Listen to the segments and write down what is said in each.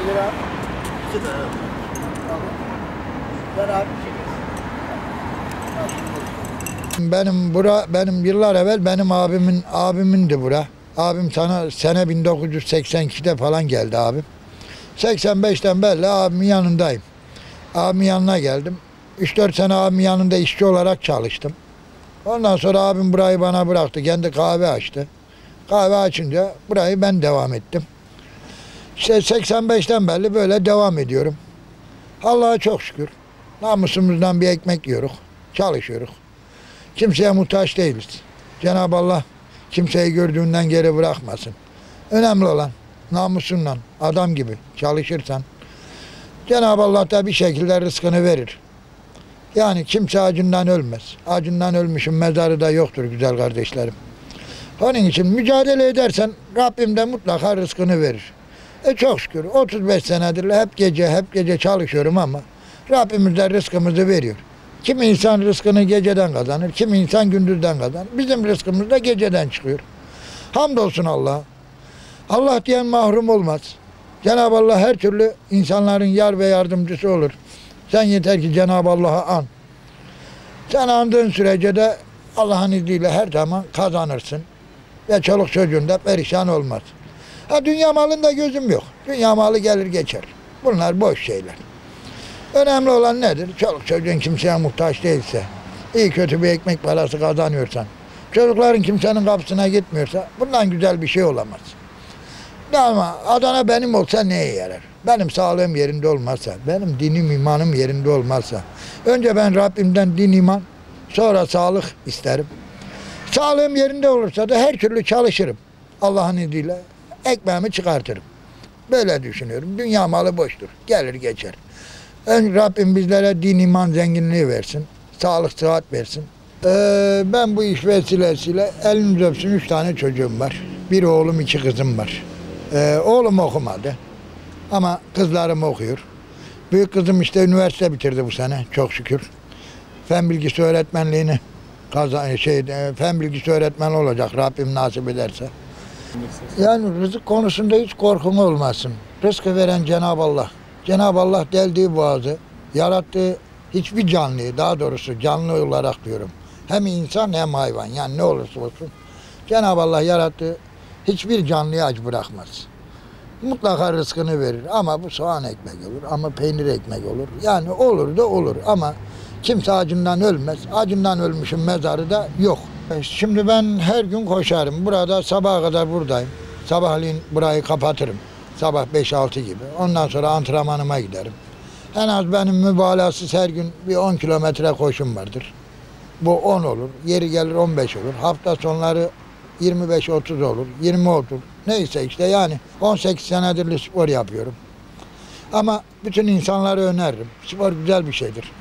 lira. 2 lira. Ben abi. Benim yıllar evvel benim abimindi bura. Abim sene 1982'de falan geldi abim. 85'ten beri abimin yanındayım. Abimin yanına geldim. 3-4 sene abimin yanında işçi olarak çalıştım. Ondan sonra abim burayı bana bıraktı. Kendi kahve açtı. Kahve açınca burayı ben devam ettim. İşte 85'ten beri böyle devam ediyorum. Allah'a çok şükür. Namusumuzdan bir ekmek yiyoruz. Çalışıyoruz. Kimseye muhtaç değiliz. Cenab-ı Allah kimseyi gördüğünden geri bırakmasın. Önemli olan namusunla, adam gibi çalışırsan Cenab-ı Allah da bir şekilde rızkını verir. Yani kimse acından ölmez. Acından ölmüşün mezarı da yoktur güzel kardeşlerim. Onun için mücadele edersen Rabbim de mutlaka rızkını verir. Çok şükür 35 senedir hep gece çalışıyorum ama Rabbimiz de rızkımızı veriyor. Kimi insan rızkını geceden kazanır, kimi insan gündüzden kazanır. Bizim rızkımız da geceden çıkıyor. Hamdolsun Allah'a. Allah diyen mahrum olmaz. Cenab-ı Allah her türlü insanların yar ve yardımcısı olur. Sen yeter ki Cenab-ı Allah'ı an. Sen andığın sürece de Allah'ın izniyle her zaman kazanırsın. Ve çoluk çocuğun da perişan olmaz. Dünya malında gözüm yok. Dünya malı gelir geçer. Bunlar boş şeyler. Önemli olan nedir? Çoluk çocuğun kimseye muhtaç değilse, iyi kötü bir ekmek parası kazanıyorsan, çocukların kimsenin kapısına gitmiyorsa bundan güzel bir şey olamaz. Ama Adana benim olsa neye yarar? Benim sağlığım yerinde olmazsa, benim dinim imanım yerinde olmazsa, önce ben Rabbimden din iman, sonra sağlık isterim. Sağlığım yerinde olursa da her türlü çalışırım. Allah'ın izniyle ekmeğimi çıkartırım. Böyle düşünüyorum. Dünya malı boştur. Gelir geçer. Rabbim bizlere din iman zenginliği versin. Sağlık sıhhat versin. Ben bu iş vesilesiyle eliniz öpsün 3 tane çocuğum var. Bir oğlum 2 kızım var. Oğlum okumadı. Ama kızlarım okuyor. Büyük kızım işte üniversite bitirdi bu sene çok şükür. Fen bilgisi öğretmenliğini fen bilgisi öğretmeni olacak Rabbim nasip ederse. Yani rızık konusunda hiç korkum olmasın. Rızkı veren Cenab-ı Allah. Cenab-ı Allah deldiği boğazı, yarattığı hiçbir canlıyı, daha doğrusu canlı olarak diyorum. Hem insan hem hayvan, yani ne olursa olsun. Cenab-ı Allah yarattığı hiçbir canlıyı aç bırakmaz. Mutlaka rızkını verir ama bu soğan ekmek olur, ama peynir ekmek olur. Yani olur da olur ama kimse acından ölmez. Acından ölmüşün mezarı da yok. Şimdi ben her gün koşarım. Burada sabaha kadar buradayım. Sabahleyin burayı kapatırım. Sabah 5-6 gibi. Ondan sonra antrenmanıma giderim. En az benim mübalağasız her gün bir 10 kilometre koşum vardır. Bu 10 olur. Yeri gelir 15 olur. Hafta sonları 25-30 olur. 20 olur. Neyse işte yani 18 senedir spor yapıyorum. Ama bütün insanlara öneririm. Spor güzel bir şeydir.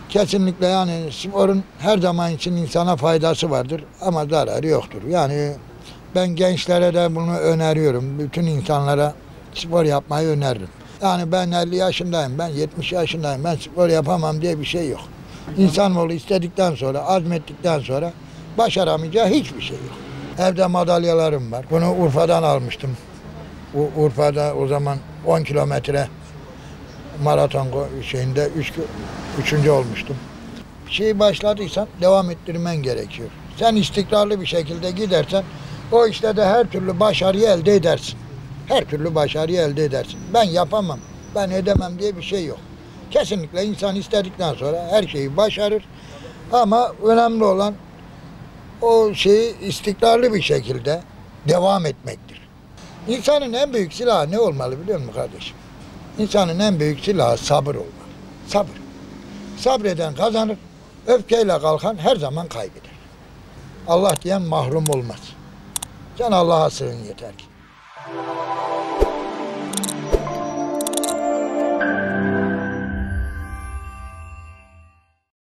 Kesinlikle yani sporun her zaman için insana faydası vardır ama zararı yoktur. Yani ben gençlere de bunu öneriyorum. Bütün insanlara spor yapmayı öneririm. Yani ben 50 yaşındayım, ben 70 yaşındayım, ben spor yapamam diye bir şey yok. İnsanoğlu istedikten sonra, azmettikten sonra başaramayacağı hiçbir şey yok. Evde madalyalarım var. Bunu Urfa'dan almıştım. Urfa'da o zaman 10 kilometre maraton şeyinde 3. olmuştum. Bir şeyi başladıysan devam ettirmen gerekiyor. Sen istikrarlı bir şekilde gidersen o işte de her türlü başarıyı elde edersin. Her türlü başarıyı elde edersin. Ben yapamam, ben edemem diye bir şey yok. Kesinlikle insan istedikten sonra her şeyi başarır. Ama önemli olan o şeyi istikrarlı bir şekilde devam etmektir. İnsanın en büyük silahı ne olmalı biliyor musun kardeşim? İnsanın en büyük silahı sabır olmalı. Sabır. Sabreden kazanır, öfkeyle kalkan her zaman kaybeder. Allah diyen mahrum olmaz. Sen Allah'a sığın yeter ki.